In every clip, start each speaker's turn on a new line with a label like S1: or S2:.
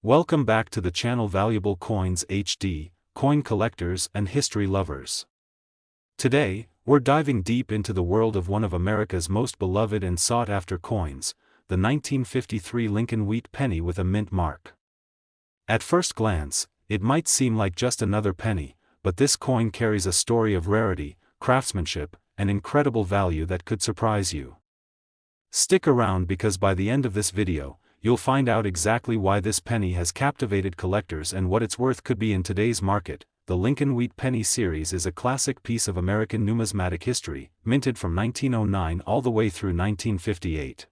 S1: Welcome back to the channel Valuable Coins HD, coin collectors and history lovers. Today, we're diving deep into the world of one of America's most beloved and sought-after coins, the 1953 Lincoln Wheat Penny with a mint mark. At first glance, it might seem like just another penny, but this coin carries a story of rarity, craftsmanship, and incredible value that could surprise you. Stick around because by the end of this video, you'll find out exactly why this penny has captivated collectors and what its worth could be in today's market. The Lincoln Wheat Penny series is a classic piece of American numismatic history, minted from 1909 all the way through 1958.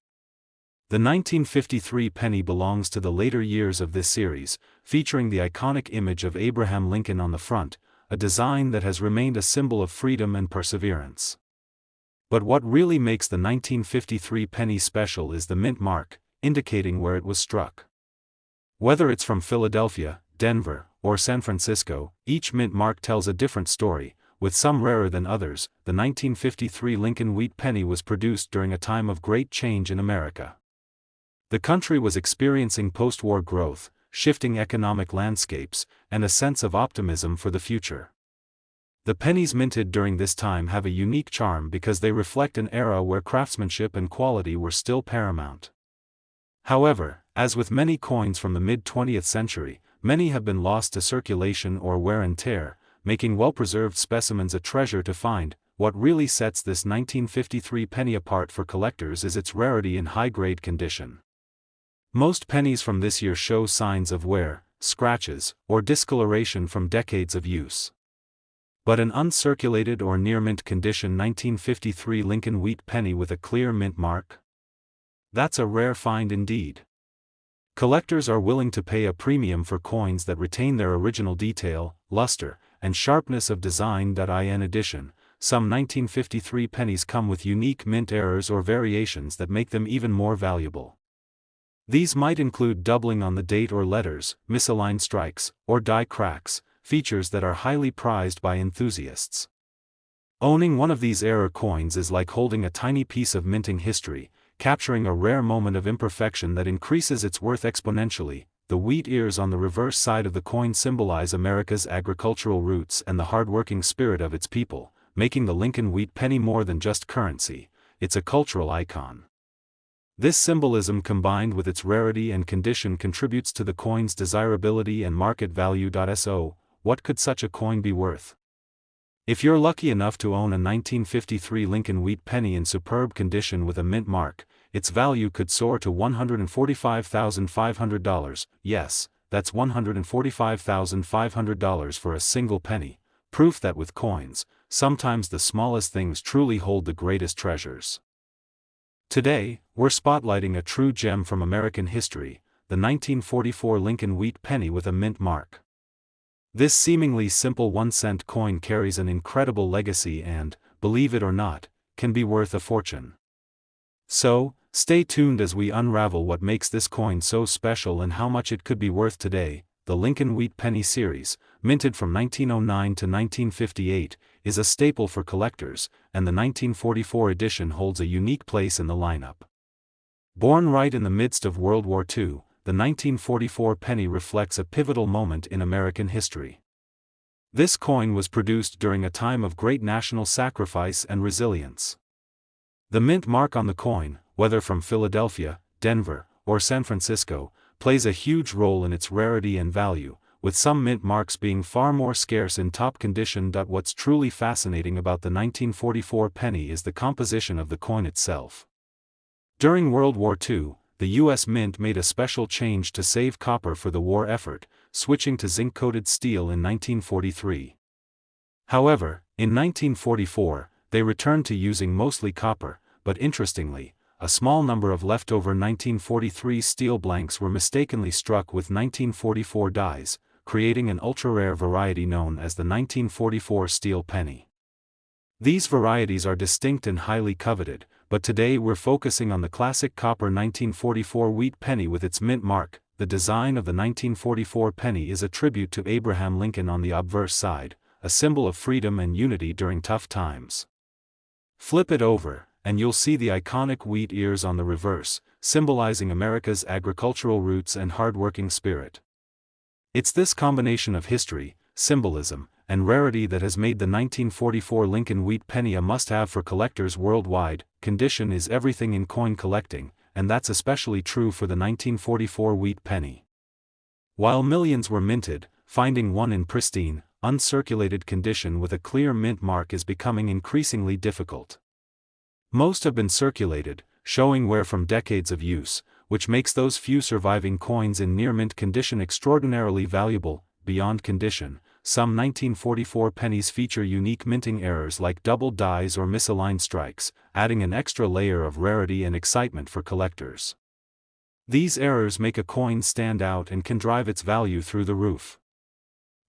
S1: The 1953 penny belongs to the later years of this series, featuring the iconic image of Abraham Lincoln on the front, a design that has remained a symbol of freedom and perseverance. But what really makes the 1953 penny special is the mint mark, indicating where it was struck. Whether it's from Philadelphia, Denver, or San Francisco, each mint mark tells a different story, with some rarer than others. The 1953 Lincoln Wheat Penny was produced during a time of great change in America. The country was experiencing post-war growth, shifting economic landscapes, and a sense of optimism for the future. The pennies minted during this time have a unique charm because they reflect an era where craftsmanship and quality were still paramount. However, as with many coins from the mid-20th century, many have been lost to circulation or wear and tear, making well-preserved specimens a treasure to find. What really sets this 1953 penny apart for collectors is its rarity and high-grade condition. Most pennies from this year show signs of wear, scratches, or discoloration from decades of use. But an uncirculated or near-mint condition 1953 Lincoln Wheat Penny with a clear mint mark? That's a rare find indeed. Collectors are willing to pay a premium for coins that retain their original detail, luster, and sharpness of design. In addition, some 1953 pennies come with unique mint errors or variations that make them even more valuable. These might include doubling on the date or letters, misaligned strikes, or die cracks, features that are highly prized by enthusiasts. Owning one of these error coins is like holding a tiny piece of minting history, capturing a rare moment of imperfection that increases its worth exponentially. The wheat ears on the reverse side of the coin symbolize America's agricultural roots and the hard-working spirit of its people, making the Lincoln Wheat Penny more than just currency, it's a cultural icon. This symbolism combined with its rarity and condition contributes to the coin's desirability and market value. So, what could such a coin be worth? If you're lucky enough to own a 1953 Lincoln Wheat Penny in superb condition with a mint mark, its value could soar to $145,500. Yes, that's $145,500 for a single penny, proof that with coins, sometimes the smallest things truly hold the greatest treasures. Today, we're spotlighting a true gem from American history, the 1944 Lincoln Wheat Penny with a mint mark. This seemingly simple 1-cent coin carries an incredible legacy and, believe it or not, can be worth a fortune. So, stay tuned as we unravel what makes this coin so special and how much it could be worth today. The Lincoln Wheat Penny series, minted from 1909 to 1958, is a staple for collectors, and the 1944 edition holds a unique place in the lineup. Born right in the midst of World War II, the 1944 penny reflects a pivotal moment in American history. This coin was produced during a time of great national sacrifice and resilience. The mint mark on the coin, whether from Philadelphia, Denver, or San Francisco, plays a huge role in its rarity and value, with some mint marks being far more scarce in top condition. What's truly fascinating about the 1944 penny is the composition of the coin itself. During World War II, the U.S. Mint made a special change to save copper for the war effort, switching to zinc-coated steel in 1943. However, in 1944, they returned to using mostly copper, but interestingly, a small number of leftover 1943 steel blanks were mistakenly struck with 1944 dies, creating an ultra-rare variety known as the 1944 steel penny. These varieties are distinct and highly coveted, but today we're focusing on the classic copper 1944 wheat penny with its mint mark. The design of the 1944 penny is a tribute to Abraham Lincoln on the obverse side, a symbol of freedom and unity during tough times. Flip it over, and you'll see the iconic wheat ears on the reverse, symbolizing America's agricultural roots and hard-working spirit. It's this combination of history, symbolism, and rarity that has made the 1944 Lincoln Wheat Penny a must-have for collectors worldwide. Condition is everything in coin collecting, and that's especially true for the 1944 Wheat Penny. While millions were minted, finding one in pristine, uncirculated condition with a clear mint mark is becoming increasingly difficult. Most have been circulated, showing wear from decades of use, which makes those few surviving coins in near-mint condition extraordinarily valuable. Beyond condition, some 1944 pennies feature unique minting errors like double dies or misaligned strikes, adding an extra layer of rarity and excitement for collectors. These errors make a coin stand out and can drive its value through the roof.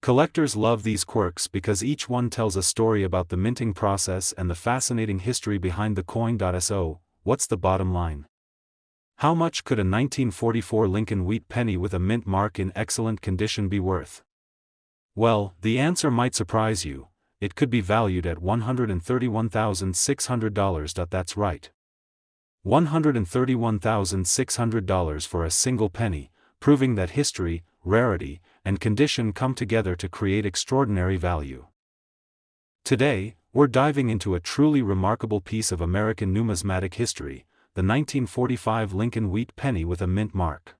S1: Collectors love these quirks because each one tells a story about the minting process and the fascinating history behind the coin. So, what's the bottom line? How much could a 1944 Lincoln Wheat Penny with a mint mark in excellent condition be worth? Well, the answer might surprise you. It could be valued at $131,600. That's right. $131,600 for a single penny, proving that history, rarity, and condition come together to create extraordinary value. Today, we're diving into a truly remarkable piece of American numismatic history, the 1945 Lincoln Wheat Penny with a mint mark.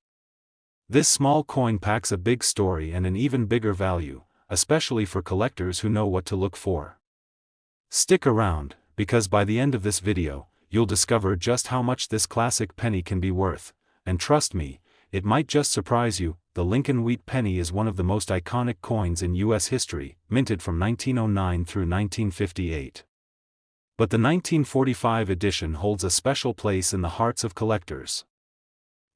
S1: This small coin packs a big story and an even bigger value, especially for collectors who know what to look for. Stick around, because by the end of this video, you'll discover just how much this classic penny can be worth, and trust me, it might just surprise you. The Lincoln Wheat Penny is one of the most iconic coins in U.S. history, minted from 1909 through 1958. But the 1945 edition holds a special place in the hearts of collectors.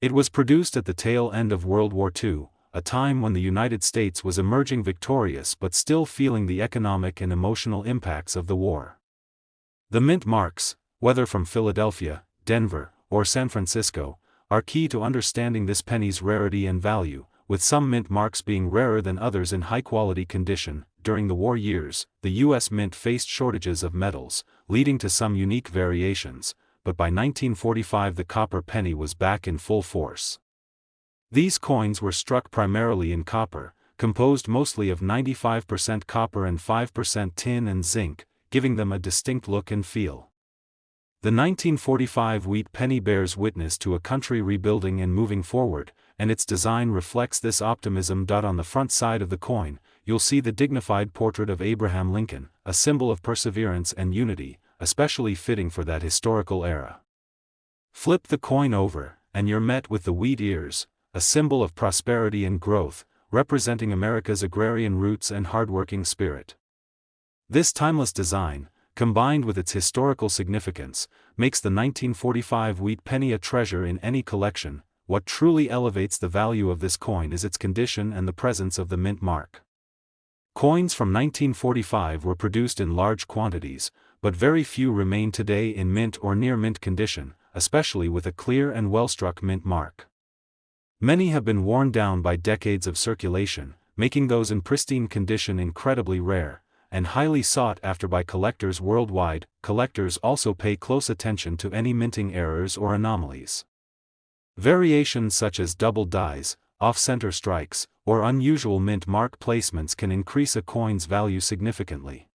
S1: It was produced at the tail end of World War II, a time when the United States was emerging victorious but still feeling the economic and emotional impacts of the war. The mint marks, whether from Philadelphia, Denver, or San Francisco, are key to understanding this penny's rarity and value, with some mint marks being rarer than others in high-quality condition. During the war years, the U.S. Mint faced shortages of metals, leading to some unique variations, but by 1945 the copper penny was back in full force. These coins were struck primarily in copper, composed mostly of 95% copper and 5% tin and zinc, giving them a distinct look and feel. The 1945 Wheat Penny bears witness to a country rebuilding and moving forward, and its design reflects this optimism. On the front side of the coin, you'll see the dignified portrait of Abraham Lincoln, a symbol of perseverance and unity, especially fitting for that historical era. Flip the coin over, and you're met with the wheat ears, a symbol of prosperity and growth, representing America's agrarian roots and hardworking spirit. This timeless design, combined with its historical significance, makes the 1945 Wheat Penny a treasure in any collection. What truly elevates the value of this coin is its condition and the presence of the mint mark. Coins from 1945 were produced in large quantities, but very few remain today in mint or near mint condition, especially with a clear and well-struck mint mark. Many have been worn down by decades of circulation, making those in pristine condition incredibly rare, and highly sought after by collectors worldwide. Collectors also pay close attention to any minting errors or anomalies. Variations such as double dies, off-center strikes, or unusual mint mark placements can increase a coin's value significantly.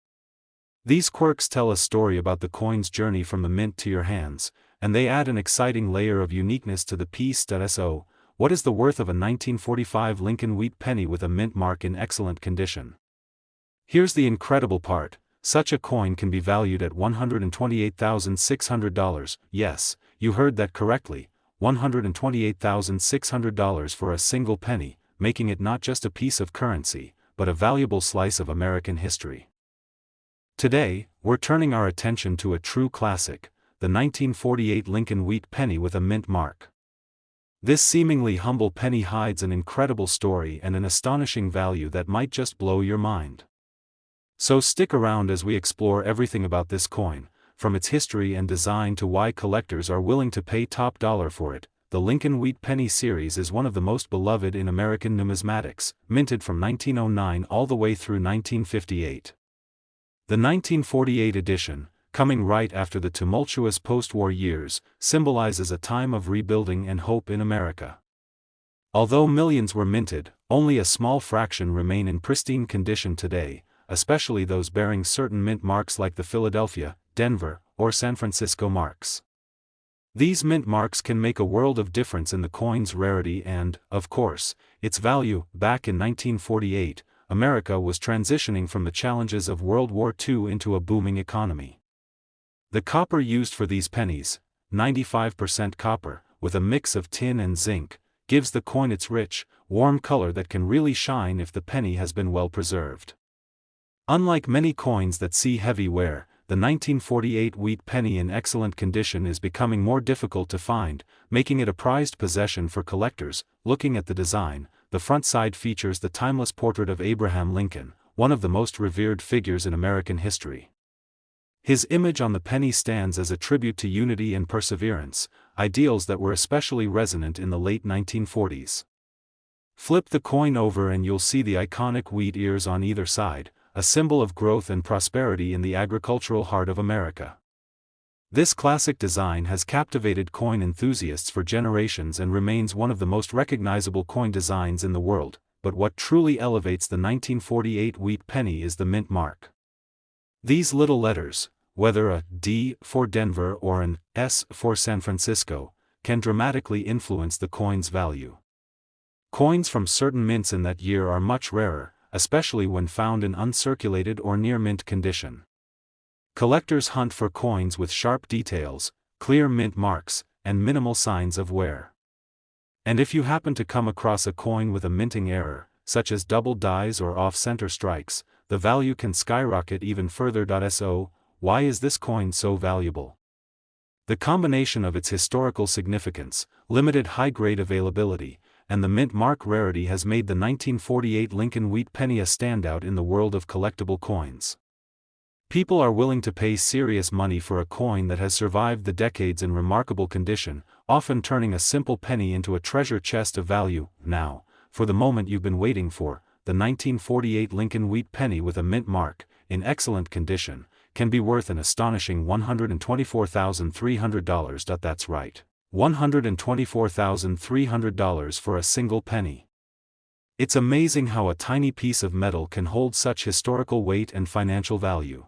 S1: These quirks tell a story about the coin's journey from the mint to your hands, and they add an exciting layer of uniqueness to the piece. So, what is the worth of a 1945 Lincoln Wheat Penny with a mint mark in excellent condition? Here's the incredible part: such a coin can be valued at $128,600. Yes, you heard that correctly, $128,600 for a single penny, making it not just a piece of currency, but a valuable slice of American history. Today, we're turning our attention to a true classic, the 1948 Lincoln Wheat Penny with a mint mark. This seemingly humble penny hides an incredible story and an astonishing value that might just blow your mind. So stick around as we explore everything about this coin, from its history and design to why collectors are willing to pay top dollar for it. The Lincoln Wheat Penny series is one of the most beloved in American numismatics, minted from 1909 all the way through 1958. The 1948 edition, coming right after the tumultuous post-war years, symbolizes a time of rebuilding and hope in America. Although millions were minted, only a small fraction remain in pristine condition today, especially those bearing certain mint marks like the Philadelphia, Denver, or San Francisco marks. These mint marks can make a world of difference in the coin's rarity and, of course, its value. Back in 1948, America was transitioning from the challenges of World War II into a booming economy. The copper used for these pennies, 95% copper, with a mix of tin and zinc, gives the coin its rich, warm color that can really shine if the penny has been well preserved. Unlike many coins that see heavy wear, the 1948 wheat penny in excellent condition is becoming more difficult to find, making it a prized possession for collectors. Looking at the design, the front side features the timeless portrait of Abraham Lincoln, one of the most revered figures in American history. His image on the penny stands as a tribute to unity and perseverance, ideals that were especially resonant in the late 1940s. Flip the coin over and you'll see the iconic wheat ears on either side, a symbol of growth and prosperity in the agricultural heart of America. This classic design has captivated coin enthusiasts for generations and remains one of the most recognizable coin designs in the world, but what truly elevates the 1948 wheat penny is the mint mark. These little letters, whether a D for Denver or an S for San Francisco, can dramatically influence the coin's value. Coins from certain mints in that year are much rarer, especially when found in uncirculated or near-mint condition. Collectors hunt for coins with sharp details, clear mint marks, and minimal signs of wear. And if you happen to come across a coin with a minting error, such as double dies or off-center strikes, the value can skyrocket even further. So, why is this coin so valuable? The combination of its historical significance, limited high-grade availability, and the mint mark rarity has made the 1948 Lincoln wheat penny a standout in the world of collectible coins. People are willing to pay serious money for a coin that has survived the decades in remarkable condition, often turning a simple penny into a treasure chest of value. Now, for the moment you've been waiting for, the 1948 Lincoln wheat penny with a mint mark, in excellent condition, can be worth an astonishing $124,300. That's right. $124,300 for a single penny. It's amazing how a tiny piece of metal can hold such historical weight and financial value.